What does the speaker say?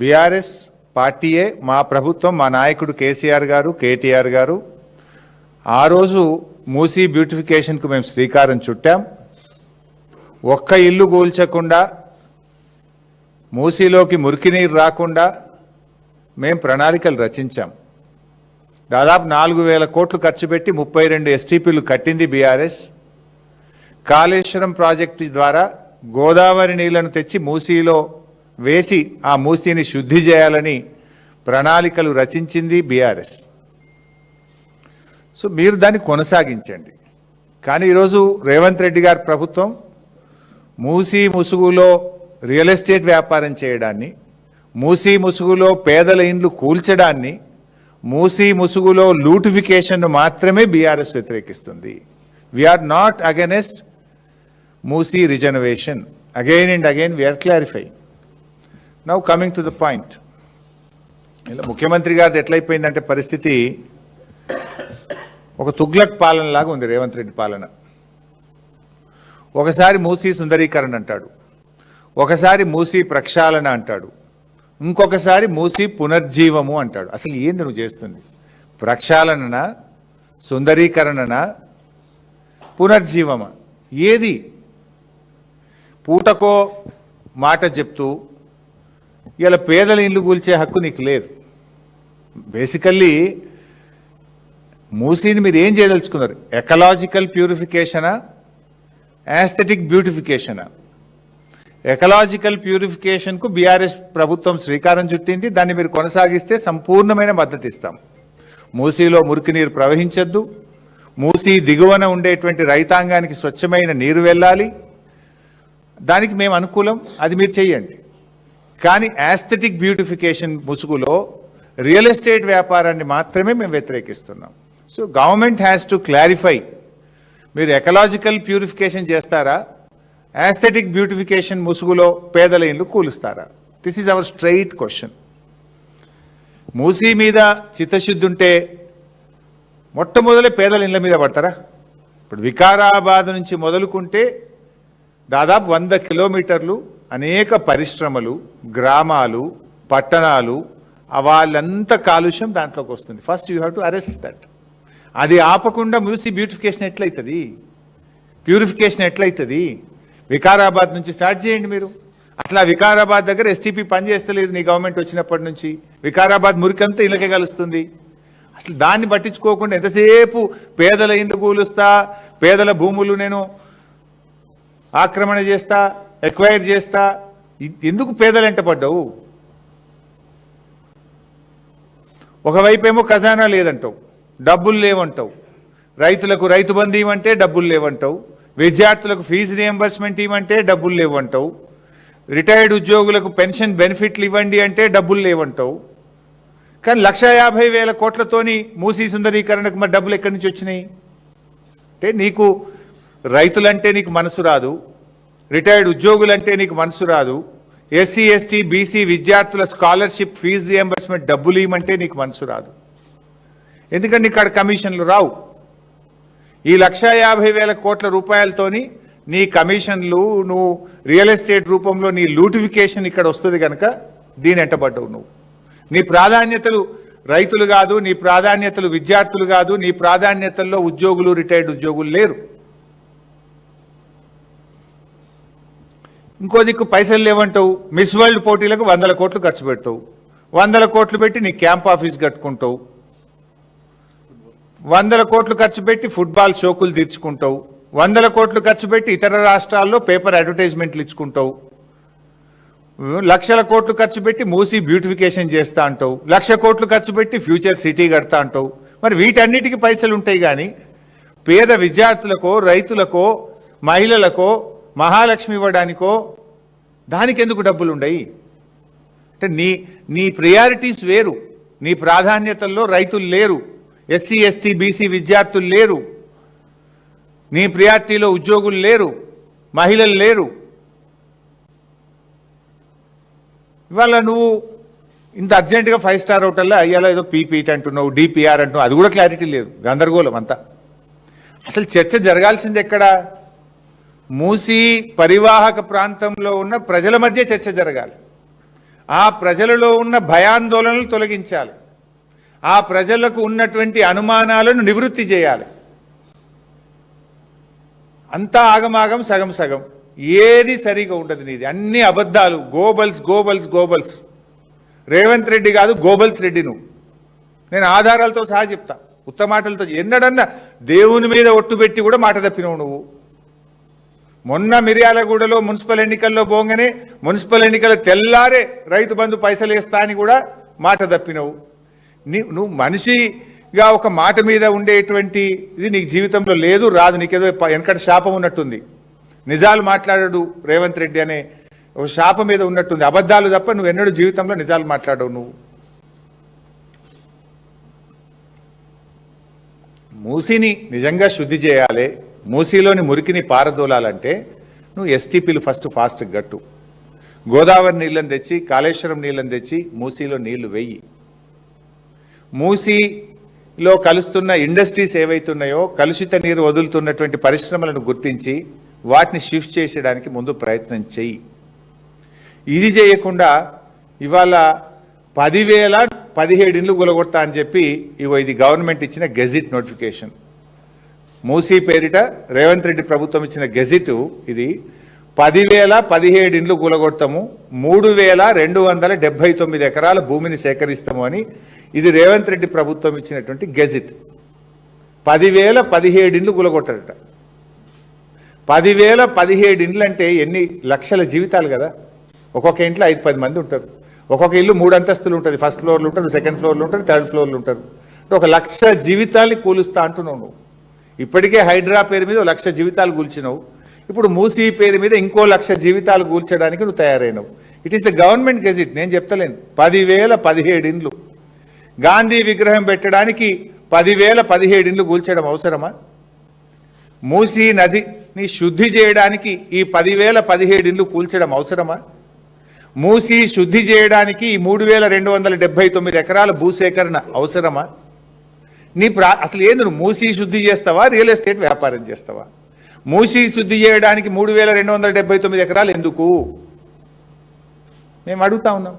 BRS పార్టీయే, మా ప్రభుత్వం, మా నాయకుడు కేసీఆర్ గారు, కేటీఆర్ గారు ఆ రోజు మూసీ బ్యూటిఫికేషన్కు మేము శ్రీకారం చుట్టాం. ఒక్క ఇల్లు కూల్చకుండా, మూసీలోకి మురికి నీరు రాకుండా మేము ప్రణాళికలు రచించాం. దాదాపు 4,000 కోట్లు ఖర్చు పెట్టి 32 ఎస్టీపీలు కట్టింది బీఆర్ఎస్. కాళేశ్వరం ప్రాజెక్టు ద్వారా గోదావరి నీళ్లను తెచ్చి మూసీలో వేసి ఆ మూసీని శుద్ధి చేయాలని ప్రణాళికలు రచించింది బీఆర్ఎస్. సో మీరు దాన్ని కొనసాగించండి. కానీ ఈరోజు రేవంత్ రెడ్డి గారి ప్రభుత్వం మూసీ ముసుగులో రియల్ ఎస్టేట్ వ్యాపారం చేయడాన్ని, మూసీ ముసుగులో పేదల ఇండ్లు కూల్చడాన్ని, మూసీ ముసుగులో లూటిఫికేషన్ మాత్రమే బీఆర్ఎస్ వ్యతిరేకిస్తుంది. We're not against Musi reservation. Again and again we're clarifying. Now coming to the point. ఇలా ముఖ్యమంత్రి గారిది ఎట్లయిపోయిందంటే పరిస్థితి ఒక తుగ్లక్ పాలన లాగా ఉంది రేవంత్ రెడ్డి పాలన. ఒకసారి మూసీ సుందరీకరణ అంటాడు, ఒకసారి మూసీ ప్రక్షాళన అంటాడు, ఇంకొకసారి మూసీ పునర్జీవము అంటాడు. అసలు ఏంది నువ్వు చేస్తుంది? ప్రక్షాళననా, సుందరీకరణనా, పునర్జీవమా? ఏది? పూటకో మాట చెప్తూ ఇలా పేదల ఇల్లు కూల్చే హక్కు నీకు లేదు. బేసికల్లీ మూసీని మీరు ఏం చేయదలుచుకున్నారు? ఎకలాజికల్ ప్యూరిఫికేషనా, యాస్థెటిక్ బ్యూటిఫికేషనా? ఎకలాజికల్ ప్యూరిఫికేషన్కు బీఆర్ఎస్ ప్రభుత్వం శ్రీకారం చుట్టింది. దాన్ని మీరు కొనసాగిస్తే సంపూర్ణమైన మద్దతు ఇస్తాం. మూసీలో మురికి నీరు ప్రవహించద్దు, మూసీ దిగువన ఉండేటువంటి రైతాంగానికి స్వచ్ఛమైన నీరు వెళ్ళాలి. దానికి మేము అనుకూలం, అది మీరు చెయ్యండి. కానీ యాస్థెటిక్ బ్యూటిఫికేషన్ ముసుగులో రియల్ ఎస్టేట్ వ్యాపారాన్ని మాత్రమే మేము వ్యతిరేకిస్తున్నాం. So government has to clarify, మీరు ఎకలాజికల్ ప్యూరిఫికేషన్ చేస్తారా, యాస్థెటిక్ బ్యూటిఫికేషన్ ముసుగులో పేదల ఇల్లు కూలుస్తారా? This is our straight question. Musi మీద చిత్తశుద్ధి ఉంటే మొట్టమొదలే పేదల ఇళ్ళ మీద పడతారా? ఇప్పుడు వికారాబాద్ నుంచి మొదలుకుంటే దాదాపు 100 కిలోమీటర్లు అనేక పరిశ్రమలు, గ్రామాలు, పట్టణాలు, వాళ్ళంతా కాలుష్యం దాంట్లోకి వస్తుంది. First you have to arrest that. అది ఆపకుండా మూసీ బ్యూటిఫికేషన్ ఎట్లయితుంది, ప్యూరిఫికేషన్ ఎట్లయితుంది? వికారాబాద్ నుంచి స్టార్ట్ చేయండి మీరు. అసలు ఆ వికారాబాద్ దగ్గర ఎస్టీపీ పనిచేస్తలేదు నీ గవర్నమెంట్ వచ్చినప్పటి నుంచి. వికారాబాద్ మురికంతా ఇళ్ళకే కలుస్తుంది. అసలు దాన్ని పట్టించుకోకుండా ఎంతసేపు పేదల ఇండ్లు కూలుస్తా, పేదల భూములు నేను ఆక్రమణ చేస్తా, ఎక్వైర్ చేస్తా, ఎందుకు పేదలంట పడ్డావు? ఒకవైపేమో ఖజానా లేదంటావు, డబ్బులు లేవంటావు, రైతులకు రైతు బంధు ఇవ్వంటే డబ్బులు లేవంటావు, విద్యార్థులకు ఫీజు రియంబర్స్మెంట్ ఇవ్వంటే డబ్బులు లేవంటావు, రిటైర్డ్ ఉద్యోగులకు పెన్షన్ బెనిఫిట్లు ఇవ్వండి అంటే డబ్బులు లేవంటావు. కానీ 1,50,000 కోట్లతోని మూసీ సుందరీకరణకు మరి డబ్బులు ఎక్కడి నుంచి వచ్చినాయి? అంటే నీకు రైతులంటే నీకు మనసు రాదు, రిటైర్డ్ ఉద్యోగులంటే నీకు మనసు రాదు, ఎస్సీ ఎస్టీ బీసీ విద్యార్థుల స్కాలర్షిప్ ఫీజు రియంబర్స్మెంట్ డబ్బులు ఇవ్వమంటే నీకు మనసు రాదు. ఎందుకంటే ఇక్కడ కమిషన్లు రావు. ఈ 1,50,000 కోట్ల రూపాయలతోని నీ కమిషన్లు, నువ్వు రియల్ ఎస్టేట్ రూపంలో నీ లూటిఫికేషన్ ఇక్కడ వస్తుంది కనుక దీని ఎంటబడ్డవు. నువ్వు నీ ప్రాధాన్యతలు రైతులు కాదు, నీ ప్రాధాన్యతలు విద్యార్థులు కాదు, నీ ప్రాధాన్యతల్లో ఉద్యోగులు, రిటైర్డ్ ఉద్యోగులు లేరు. ఇంకో దిక్కు పైసలు లేవంటావు, మిస్ వరల్డ్ పోటీలకు 100 కోట్లు ఖర్చు పెడతావు, 100 కోట్లు పెట్టి నీ క్యాంప్ ఆఫీస్ కట్టుకుంటావు, 100 కోట్లు ఖర్చు పెట్టి ఫుట్బాల్ షోకులు తీర్చుకుంటావు, 100 కోట్లు ఖర్చు పెట్టి ఇతర రాష్ట్రాల్లో పేపర్ అడ్వర్టైజ్మెంట్లు ఇచ్చుకుంటావు, 1,00,000 కోట్లు ఖర్చు పెట్టి మూసీ బ్యూటిఫికేషన్ చేస్తా అంటావు, 1,00,000 కోట్లు ఖర్చు పెట్టి ఫ్యూచర్ సిటీ కడతా అంటావు. మరి వీటన్నిటికీ పైసలు ఉంటాయి కానీ పేద విద్యార్థులకో, రైతులకో, మహిళలకో మహాలక్ష్మి ఇవ్వడానికో దానికి ఎందుకు డబ్బులు ఉండయి? అంటే నీ ప్రియారిటీస్ వేరు. నీ ప్రాధాన్యతల్లో రైతులు లేరు, ఎస్సీ ఎస్టీ బీసీ విద్యార్థులు లేరు, నీ ప్రియారిటీలో ఉద్యోగులు లేరు, మహిళలు లేరు. ఇవాళ నువ్వు ఇంత అర్జెంటుగా 5 స్టార్ హోటల్లో అయ్యాలో ఏదో పీపీటీ అంటున్నావు, డిపిఆర్ అంటున్నావు, అది కూడా క్లారిటీ లేదు, గందరగోళం అంతా. అసలు చర్చ జరగాల్సింది ఎక్కడ? మూసీ పరివాహక ప్రాంతంలో ఉన్న ప్రజల మధ్య చర్చ జరగాలి. ఆ ప్రజలలో ఉన్న భయాందోళనలు తొలగించాలి, ఆ ప్రజలకు ఉన్నటువంటి అనుమానాలను నివృత్తి చేయాలి. అంతా ఆగమాగం, సగం సగం, ఏది సరిగా ఉండదు. నీది అన్ని అబద్ధాలు, Goebbels Goebbels Goebbels. Revanth Reddy కాదు, గోబల్స్ రెడ్డి నువ్వు. నేను ఆధారాలతో సహా చెప్తా, ఉత్తమాటలతో. ఎన్నడన్నా దేవుని మీద ఒట్టు పెట్టి కూడా మాట తప్పినవు నువ్వు. మొన్న మిర్యాలగూడలో మున్సిపల్ ఎన్నికల్లో పోగానే మున్సిపల్ ఎన్నికల తెల్లారే రైతు బంధు పైసలు వేస్తా అని కూడా మాట తప్పినవు. నువ్వు మనిషిగా ఒక మాట మీద ఉండేటువంటి ఇది నీకు జీవితంలో లేదు, రాదు. నీకేదో వెనకటి శాపం ఉన్నట్టుంది. నిజాలు మాట్లాడడు రేవంత్ రెడ్డి అనే ఒక శాపం మీద ఉన్నట్టుంది. అబద్ధాలు తప్ప నువ్వు ఎన్నడూ జీవితంలో నిజాలు మాట్లాడవు. నువ్వు మూసిని నిజంగా శుద్ధి చేయాలి, మూసీలోని మురికిని పారదోలాలంటే నువ్వు ఎస్టీపీలు ఫాస్ట్ గట్టు. గోదావరి నీళ్ళని తెచ్చి, కాళేశ్వరం నీళ్ళని తెచ్చి మూసీలో నీళ్లు వెయ్యి. మూసీలో కలుస్తున్న ఇండస్ట్రీస్ ఏవైతున్నాయో, కలుషిత నీరు వదులుతున్నటువంటి పరిశ్రమలను గుర్తించి వాటిని షిఫ్ట్ చేసేయడానికి ముందు ప్రయత్నం చెయ్యి. ఇది చేయకుండా ఇవాళ 10,017 ఇండ్లు కూలగొడతా అని చెప్పి ఇది గవర్నమెంట్ ఇచ్చిన గెజిట్ నోటిఫికేషన్. మూసీ పేరిట రేవంత్ రెడ్డి ప్రభుత్వం ఇచ్చిన గెజిట్ ఇది. 10,017 ఇండ్లు కూలగొడతాము, 3,279 ఎకరాల భూమిని సేకరిస్తాము అని ఇది రేవంత్ రెడ్డి ప్రభుత్వం ఇచ్చినటువంటి గెజిట్. 10,017 ఇండ్లు కూలగొట్టారట. 10,017 ఇండ్లు అంటే ఎన్ని లక్షల జీవితాలు కదా. ఒక్కొక్క ఇంట్లో 5-10 మంది ఉంటారు. ఒక్కొక్క ఇల్లు 3 అంతస్తులు ఉంటుంది. ఫస్ట్ ఫ్లోర్లు ఉంటారు, సెకండ్ ఫ్లోర్లు ఉంటారు, థర్డ్ ఫ్లోర్లు ఉంటారు. 1,00,000 జీవితాల్ని కూలుస్తా అంటున్నావు నువ్వు. ఇప్పటికే హైడ్రా పేరు మీద 1,00,000 జీవితాలు కూల్చినావు. ఇప్పుడు మూసీ పేరు మీద ఇంకో 1,00,000 జీవితాలు కూల్చడానికి నువ్వు తయారైనవు. It is the government gazette, నేను చెప్తలేను. 10,017 ఇండ్లు. గాంధీ విగ్రహం పెట్టడానికి 10,017 ఇండ్లు కూల్చడం అవసరమా? మూసీ నదిని శుద్ధి చేయడానికి ఈ 10,017 ఇండ్లు కూల్చడం అవసరమా? మూసీ శుద్ధి చేయడానికి ఈ 3,279 ఎకరాల భూసేకరణ అవసరమా? అసలు ఏంది, నువ్వు మూసీ శుద్ధి చేస్తావా, రియల్ ఎస్టేట్ వ్యాపారం చేస్తావా? మూసీ శుద్ధి చేయడానికి 3,279 ఎకరాలు ఎందుకు మేము అడుగుతా ఉన్నాం.